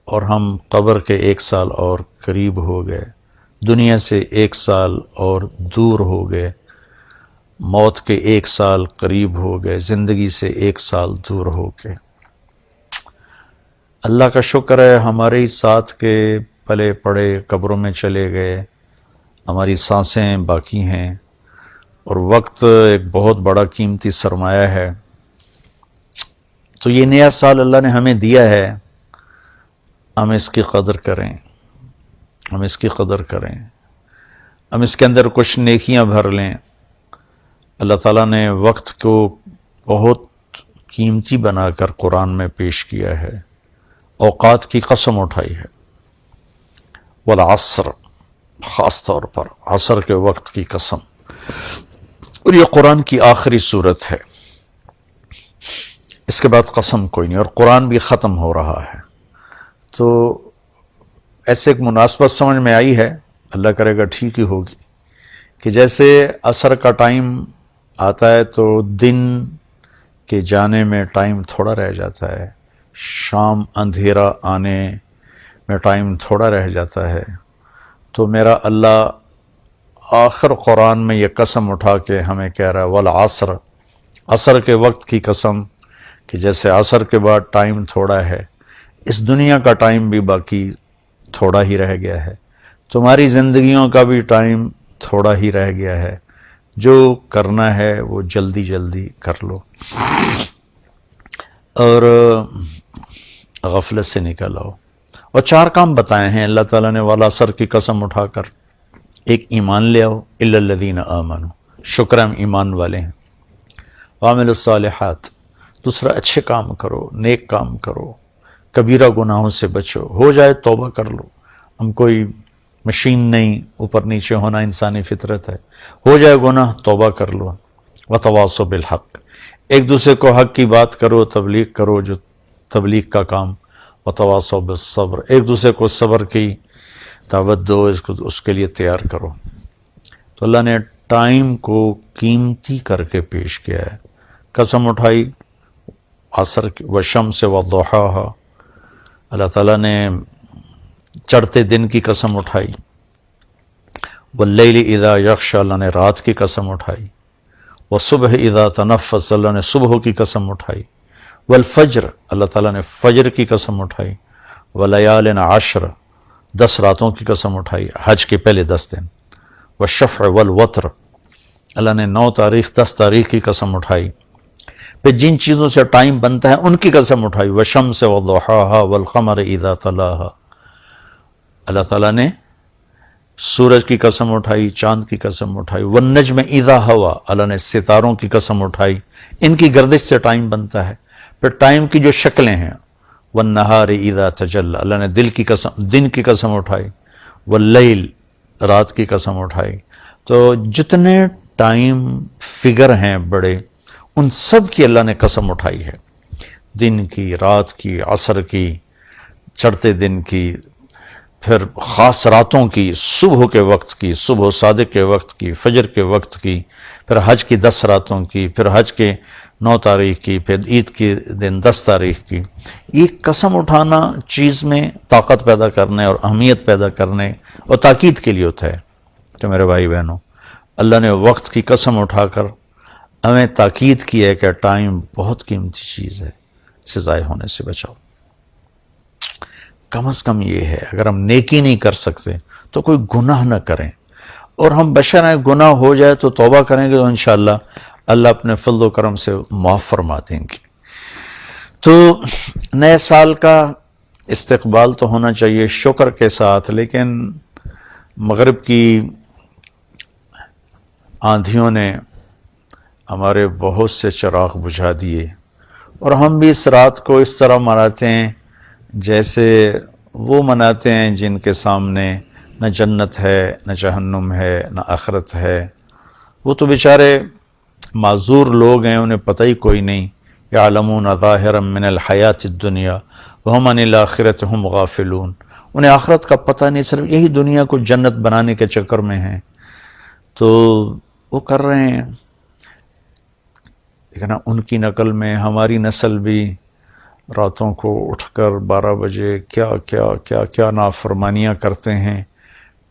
اور ہم قبر کے 1 سال اور قریب ہو گئے، دنیا سے 1 سال اور دور ہو گئے، موت کے 1 سال قریب ہو گئے، زندگی سے 1 سال دور ہو گئے۔ اللہ کا شکر ہے ہمارے ساتھ کے پلے پڑے قبروں میں چلے گئے، ہماری سانسیں باقی ہیں، اور وقت ایک بہت بڑا قیمتی سرمایہ ہے۔ تو یہ نیا سال اللہ نے ہمیں دیا ہے، ہم اس کی قدر کریں، ہم اس کی قدر کریں، ہم اس کے اندر کچھ نیکیاں بھر لیں۔ اللہ تعالیٰ نے وقت کو بہت قیمتی بنا کر قرآن میں پیش کیا ہے، اوقات کی قسم اٹھائی ہے، والعصر، خاص طور پر عصر کے وقت کی قسم، اور یہ قرآن کی آخری صورت ہے، اس کے بعد قسم کوئی نہیں، اور قرآن بھی ختم ہو رہا ہے۔ تو ایسے ایک مناسبت سمجھ میں آئی ہے، اللہ کرے گا ٹھیک ہی ہوگی، کہ جیسے عصر کا ٹائم آتا ہے تو دن کے جانے میں ٹائم تھوڑا رہ جاتا ہے، شام اندھیرا آنے میں ٹائم تھوڑا رہ جاتا ہے، تو میرا اللہ آخر قرآن میں یہ قسم اٹھا کے ہمیں کہہ رہا ہے، والعصر، عصر کے وقت کی قسم، کہ جیسے عصر کے بعد ٹائم تھوڑا ہے، اس دنیا کا ٹائم بھی باقی تھوڑا ہی رہ گیا ہے، تمہاری زندگیوں کا بھی ٹائم تھوڑا ہی رہ گیا ہے، جو کرنا ہے وہ جلدی جلدی کر لو، اور غفلت سے نکل آؤ۔ اور 4 کام بتائے ہیں اللہ تعالیٰ نے والعصر کی قسم اٹھا کر۔ ایک، ایمان لے آؤ، الا الذین آمنوا، شکر ہم ایمان والے ہیں، وعملوا الصالحات، دوسرا اچھے کام کرو، نیک کام کرو، کبیرہ گناہوں سے بچو، ہو جائے توبہ کر لو، ہم کوئی مشین نہیں، اوپر نیچے ہونا انسانی فطرت ہے، ہو جائے گناہ توبہ کر لو، وتواصوا بالحق، ایک دوسرے کو حق کی بات کرو، تبلیغ کرو، جو تبلیغ کا کام، وتواصوا بالصبر، ایک دوسرے کو صبر کی دعوت دو، اس کے لیے تیار کرو۔ تو اللہ نے ٹائم کو قیمتی کر کے پیش کیا ہے، قسم اٹھائی عصر کی، والشمس وضحاها، اللہ تعالیٰ نے چڑھتے دن کی قسم اٹھائی، واللیل اذا یغشی، اللہ نے رات کی قسم اٹھائی، والصبح اذا تنفس، اللہ نے صبح کی قسم اٹھائی، والفجر، اللہ تعالیٰ نے فجر کی قسم اٹھائی، ولیال عشر، 10 راتوں کی قسم اٹھائی، حج کے پہلے 10 دن، والشفع والوتر، اللہ نے 9 تاریخ 10 تاریخ کی قسم اٹھائی، پھر جن چیزوں سے ٹائم بنتا ہے ان کی قسم اٹھائی، والشمس وضحاها والقمر اذا تلاها، اللہ تعالیٰ نے سورج کی قسم اٹھائی، چاند کی قسم اٹھائی، والنجم اذا ہوا، اللہ نے ستاروں کی قسم اٹھائی، ان کی گردش سے ٹائم بنتا ہے۔ پھر ٹائم کی جو شکلیں ہیں، والنہار اذا تجلی، اللہ نے دن کی قسم اٹھائی، واللیل، رات کی قسم اٹھائی۔ تو جتنے ٹائم فگر ہیں بڑے، ان سب کی اللہ نے قسم اٹھائی ہے، دن کی، رات کی، عصر کی، چڑھتے دن کی، پھر خاص راتوں کی، صبح کے وقت کی، صبح صادق کے وقت کی، فجر کے وقت کی، پھر حج کی 10 راتوں کی، پھر حج کے 9 تاریخ کی، پھر عید کے دن 10 تاریخ کی۔ یہ قسم اٹھانا چیز میں طاقت پیدا کرنے اور اہمیت پیدا کرنے اور تاکید کے لیے ہوتا ہے۔ تو میرے بھائی بہنوں، اللہ نے وقت کی قسم اٹھا کر ہمیں تاکید کی ہے کہ ٹائم بہت قیمتی چیز ہے، اسے ضائع ہونے سے بچاؤ۔ کم از کم یہ ہے، اگر ہم نیکی نہیں کر سکتے تو کوئی گناہ نہ کریں، اور ہم بشر ہیں، گناہ ہو جائے تو توبہ کریں گے تو انشاءاللہ اللہ اپنے فضل و کرم سے معاف فرما دیں گے۔ تو نئے سال کا استقبال تو ہونا چاہیے شکر کے ساتھ، لیکن مغرب کی آندھیوں نے ہمارے بہت سے چراغ بجھا دیے، اور ہم بھی اس رات کو اس طرح مناتے ہیں جیسے وہ مناتے ہیں جن کے سامنے نہ جنت ہے، نہ جہنم ہے، نہ آخرت ہے۔ وہ تو بیچارے معذور لوگ ہیں، انہیں پتہ ہی کوئی نہیں، یعلمون ظاہرا من الحیات الدنیا وہم عن الآخرۃ ہم غافلون، انہیں آخرت کا پتہ نہیں، صرف یہی دنیا کو جنت بنانے کے چکر میں ہیں، تو وہ کر رہے ہیں۔ لیکن ان کی نقل میں ہماری نسل بھی راتوں کو اٹھ کر 12 بجے کیا کیا کیا کیا نافرمانیاں کرتے ہیں.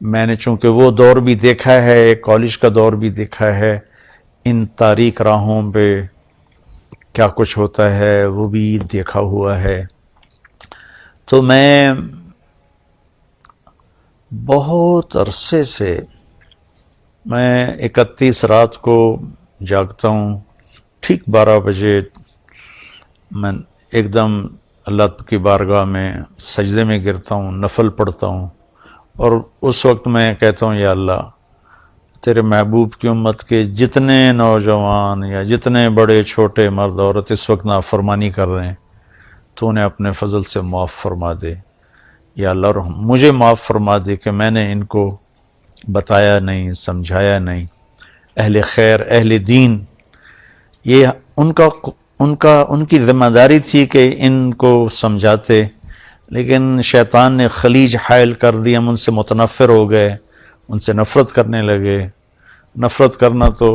میں نے چونکہ وہ دور بھی دیکھا ہے، کالج کا دور بھی دیکھا ہے، ان تاریک راہوں پہ کیا کچھ ہوتا ہے وہ بھی دیکھا ہوا ہے. تو میں بہت عرصے سے میں 31 رات کو جاگتا ہوں، ٹھیک 12 بجے میں ایک دم اللہ کی بارگاہ میں سجدے میں گرتا ہوں، نفل پڑھتا ہوں، اور اس وقت میں کہتا ہوں یا اللہ، تیرے محبوب کی امت کے جتنے نوجوان یا جتنے بڑے چھوٹے مرد عورت اس وقت نافرمانی کر رہے ہیں تو انہیں اپنے فضل سے معاف فرما دے. یا اللہ مجھے معاف فرما دے کہ میں نے ان کو بتایا نہیں، سمجھایا نہیں. اہل خیر، اہل دین، یہ ان کی ذمہ داری تھی کہ ان کو سمجھاتے، لیکن شیطان نے خلیج حائل کر دی، ہم ان سے متنفر ہو گئے، ان سے نفرت کرنے لگے. نفرت کرنا تو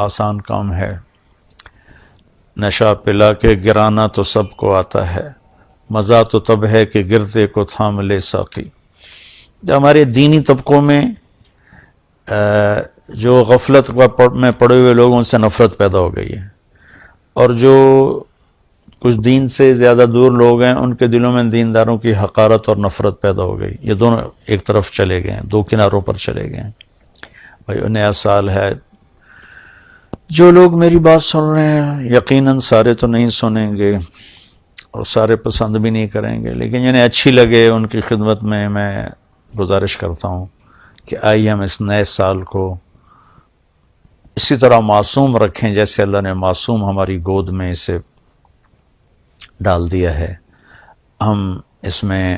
آسان کام ہے، نشہ پلا کے گرانا تو سب کو آتا ہے، مزہ تو تب ہے کہ گرتے کو تھام لے ساقی. جو ہمارے دینی طبقوں میں جو غفلت میں پڑے ہوئے لوگوں سے نفرت پیدا ہو گئی ہے، اور جو کچھ دین سے زیادہ دور لوگ ہیں ان کے دلوں میں دینداروں کی حقارت اور نفرت پیدا ہو گئی. یہ دونوں ایک طرف چلے گئے ہیں، دو کناروں پر چلے گئے ہیں. بھائی نیا سال ہے، جو لوگ میری بات سن رہے ہیں یقیناً سارے تو نہیں سنیں گے اور سارے پسند بھی نہیں کریں گے، لیکن جنہیں اچھی لگے ان کی خدمت میں گزارش کرتا ہوں کہ آئیے ہم اس نئے سال کو اسی طرح معصوم رکھیں جیسے اللہ نے معصوم ہماری گود میں اسے ڈال دیا ہے. ہم اس میں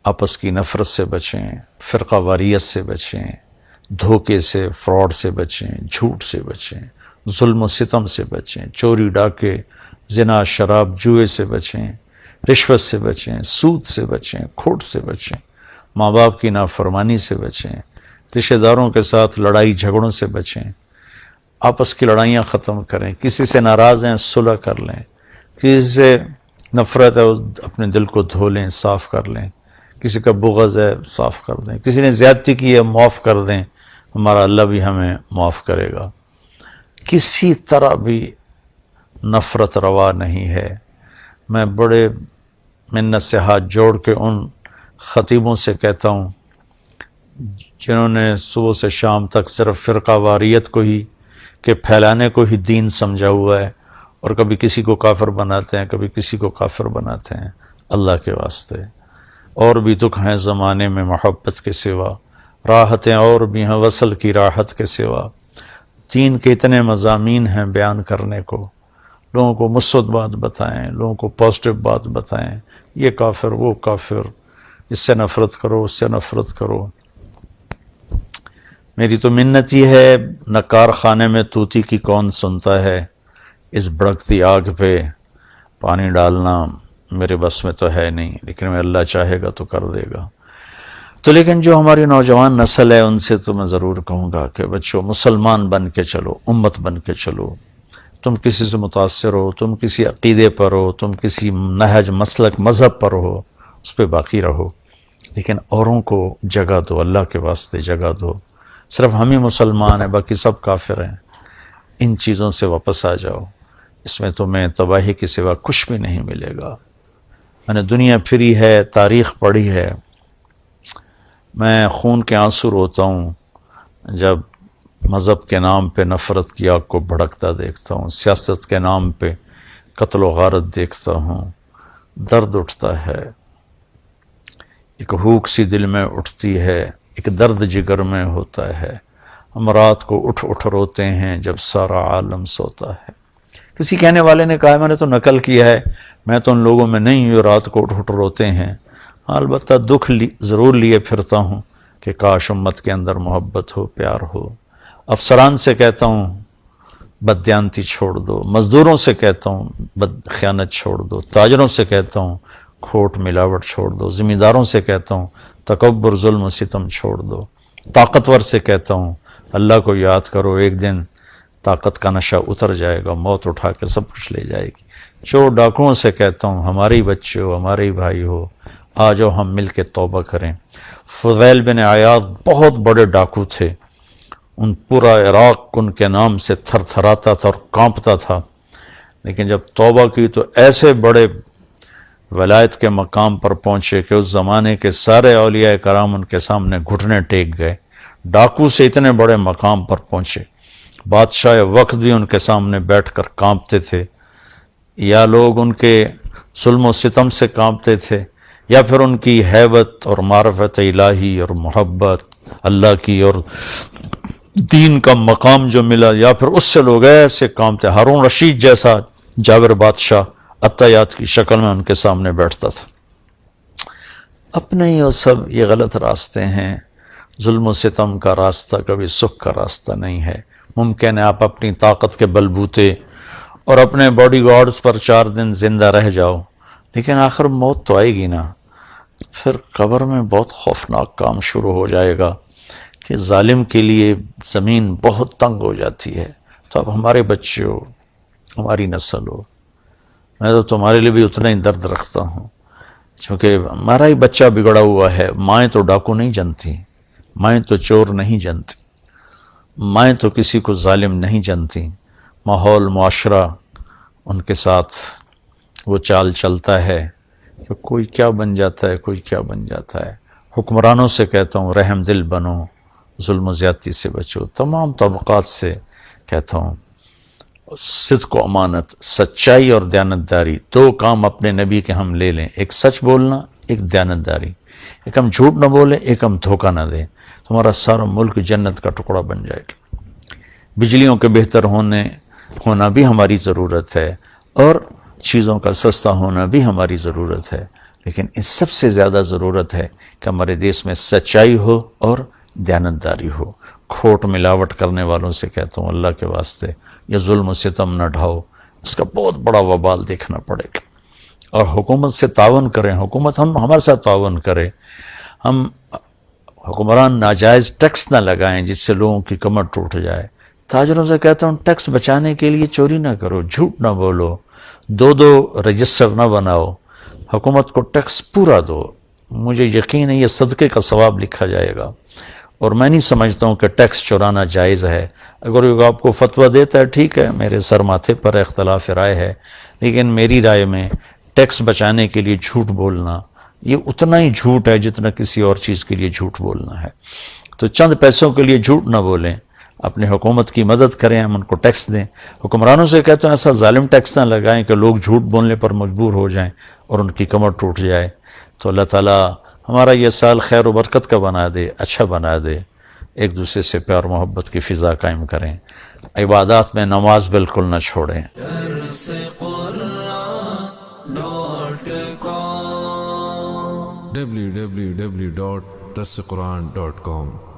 آپس کی نفرت سے بچیں، فرقہ واریت سے بچیں، دھوکے سے، فراڈ سے بچیں، جھوٹ سے بچیں، ظلم و ستم سے بچیں، چوری ڈاکے، زنا شراب جوئے سے بچیں، رشوت سے بچیں، سود سے بچیں، کھوٹ سے بچیں، ماں باپ کی نافرمانی سے بچیں، رشتہ داروں کے ساتھ لڑائی جھگڑوں سے بچیں، آپس کی لڑائیاں ختم کریں، کسی سے ناراض ہیں صلح کر لیں، کسی سے نفرت ہے اپنے دل کو دھو لیں، صاف کر لیں، کسی کا بغض ہے صاف کر دیں، کسی نے زیادتی کی ہے معاف کر دیں، ہمارا اللہ بھی ہمیں معاف کرے گا. کسی طرح بھی نفرت روا نہیں ہے. میں بڑے منت سے ہاتھ جوڑ کے ان خطیبوں سے کہتا ہوں جنہوں نے صبح سے شام تک صرف فرقہ واریت کو ہی کہ پھیلانے کو ہی دین سمجھا ہوا ہے، اور کبھی کسی کو کافر بناتے ہیں، کبھی کسی کو کافر بناتے ہیں. اللہ کے واسطے اور بھی دکھ ہیں زمانے میں محبت کے سوا، راحتیں اور بھی ہیں وصل کی راحت کے سوا. دین کے اتنے مضامین ہیں بیان کرنے کو، لوگوں کو مثبت بات بتائیں، لوگوں کو پازیٹو بات بتائیں، یہ کافر وہ کافر، اس سے نفرت کرو اس سے نفرت کرو. میری تو منت یہ ہے، نکار خانے میں طوطی کی کون سنتا ہے، اس بھڑکتی آگ پہ پانی ڈالنا میرے بس میں تو ہے نہیں، لیکن میں اللہ چاہے گا تو کر دے گا. تو لیکن جو ہماری نوجوان نسل ہے ان سے تو میں ضرور کہوں گا کہ بچوں مسلمان بن کے چلو، امت بن کے چلو. تم کسی سے متاثر ہو، تم کسی عقیدے پر ہو، تم کسی نہج مسلک مذہب پر ہو، اس پہ باقی رہو، لیکن اوروں کو جگہ دو، اللہ کے واسطے جگہ دو. صرف ہم ہی مسلمان ہیں باقی سب کافر ہیں. ان چیزوں سے واپس آ جاؤ، اس میں تمہیں تباہی کے سوا کچھ بھی نہیں ملے گا. میں نے دنیا پھری ہے، تاریخ پڑھی ہے، میں خون کے آنسو روتا ہوں جب مذہب کے نام پہ نفرت کی آگ کو بھڑکتا دیکھتا ہوں، سیاست کے نام پہ قتل و غارت دیکھتا ہوں. درد اٹھتا ہے، ایک ہوک سی دل میں اٹھتی ہے، ایک درد جگر میں ہوتا ہے. ہم رات کو اٹھ اٹھ روتے ہیں جب سارا عالم سوتا ہے. کسی کہنے والے نے کہا میں نے تو نقل کیا ہے، میں تو ان لوگوں میں نہیں ہوں جو رات کو اٹھ اٹھ روتے ہیں. البتہ دکھ ضرور لیے پھرتا ہوں کہ کاش امت کے اندر محبت ہو، پیار ہو. افسران سے کہتا ہوں بددیانتی چھوڑ دو، مزدوروں سے کہتا ہوں خیانت چھوڑ دو، تاجروں سے کہتا ہوں کھوٹ ملاوٹ چھوڑ دو، ذمہ داروں سے کہتا ہوں تکبر ظلم و ستم چھوڑ دو، طاقتور سے کہتا ہوں اللہ کو یاد کرو، ایک دن طاقت کا نشہ اتر جائے گا، موت اٹھا کے سب کچھ لے جائے گی۔ چور ڈاکوؤں سے کہتا ہوں ہمارے بچے ہو، ہمارے بھائی ہو، آ جاؤ ہم مل کے توبہ کریں۔ فضیل بن عیاض بہت بڑے ڈاکو تھے، ان پورا عراق ان کے نام سے تھر تھراتا تھا اور کانپتا تھا، لیکن جب توبہ کی تو ایسے بڑے ولایت کے مقام پر پہنچے کہ اس زمانے کے سارے اولیاء کرام ان کے سامنے گھٹنے ٹیک گئے۔ ڈاکو سے اتنے بڑے مقام پر پہنچے، بادشاہ وقت بھی ان کے سامنے بیٹھ کر کانپتے تھے، یا لوگ ان کے ظلم و ستم سے کانپتے تھے، یا پھر ان کی ہیبت اور معرفت الہی اور محبت اللہ کی اور دین کا مقام جو ملا، یا پھر اس سے لوگ ایسے کانپتے۔ ہارون رشید جیسا جابر بادشاہ عطیات کی شکل میں ان کے سامنے بیٹھتا تھا۔ اپنے ہی وہ سب یہ غلط راستے ہیں۔ ظلم و ستم کا راستہ کبھی سکھ کا راستہ نہیں ہے۔ ممکن ہے آپ اپنی طاقت کے بلبوتے اور اپنے باڈی گارڈز پر 4 دن زندہ رہ جاؤ، لیکن آخر موت تو آئے گی نا۔ پھر قبر میں بہت خوفناک کام شروع ہو جائے گا کہ ظالم کے لیے زمین بہت تنگ ہو جاتی ہے۔ تو اب ہمارے بچے ہو، ہماری نسل ہو، میں تو تمہارے لیے بھی اتنا ہی درد رکھتا ہوں، چونکہ ہمارا ہی بچہ بگڑا ہوا ہے۔ مائیں تو ڈاکو نہیں جانتی، مائیں تو چور نہیں جانتی، مائیں تو کسی کو ظالم نہیں جانتی۔ ماحول معاشرہ ان کے ساتھ وہ چال چلتا ہے کہ کوئی کیا بن جاتا ہے، کوئی کیا بن جاتا ہے۔ حکمرانوں سے کہتا ہوں رحم دل بنو، ظلم و زیادتی سے بچو۔ تمام طبقات سے کہتا ہوں صدق و امانت، سچائی اور دیانتداری، 2 کام اپنے نبی کے ہم لے لیں، ایک سچ بولنا، ایک دیانتداری۔ ایک ہم جھوٹ نہ بولیں، ایک ہم دھوکہ نہ دیں، تمہارا سارا ملک جنت کا ٹکڑا بن جائے گا۔ بجلیوں کے بہتر ہونا بھی ہماری ضرورت ہے، اور چیزوں کا سستا ہونا بھی ہماری ضرورت ہے، لیکن اس سب سے زیادہ ضرورت ہے کہ ہمارے دیش میں سچائی ہو اور دیانتداری ہو۔ کھوٹ ملاوٹ کرنے والوں سے کہتا ہوں اللہ کے واسطے یہ ظلم و ستم نہ ڈھاؤ، اس کا بہت بڑا وبال دیکھنا پڑے گا۔ اور حکومت سے تعاون کریں، حکومت ہمارے ساتھ تعاون کرے۔ ہم حکمران ناجائز ٹیکس نہ لگائیں جس سے لوگوں کی کمر ٹوٹ جائے۔ تاجروں سے کہتا ہوں ٹیکس بچانے کے لیے چوری نہ کرو، جھوٹ نہ بولو، 2 رجسٹر نہ بناؤ، حکومت کو ٹیکس پورا دو۔ مجھے یقین ہے یہ صدقے کا ثواب لکھا جائے گا، اور میں نہیں سمجھتا ہوں کہ ٹیکس چورانا جائز ہے۔ اگر وہ آپ کو فتویٰ دیتا ہے ٹھیک ہے، میرے سر ماتھے پر اختلاف رائے ہے، لیکن میری رائے میں ٹیکس بچانے کے لیے جھوٹ بولنا یہ اتنا ہی جھوٹ ہے جتنا کسی اور چیز کے لیے جھوٹ بولنا ہے۔ تو چند پیسوں کے لیے جھوٹ نہ بولیں، اپنے حکومت کی مدد کریں، ہم ان کو ٹیکس دیں۔ حکمرانوں سے کہتے ہیں ایسا ظالم ٹیکس نہ لگائیں کہ لوگ جھوٹ بولنے پر مجبور ہو جائیں اور ان کی کمر ٹوٹ جائے۔ تو اللہ تعالیٰ ہمارا یہ سال خیر و برکت کا بنا دے، اچھا بنا دے۔ ایک دوسرے سے پیار محبت کی فضا قائم کریں، عبادات میں نماز بالکل نہ چھوڑیں۔ www.darsequran.com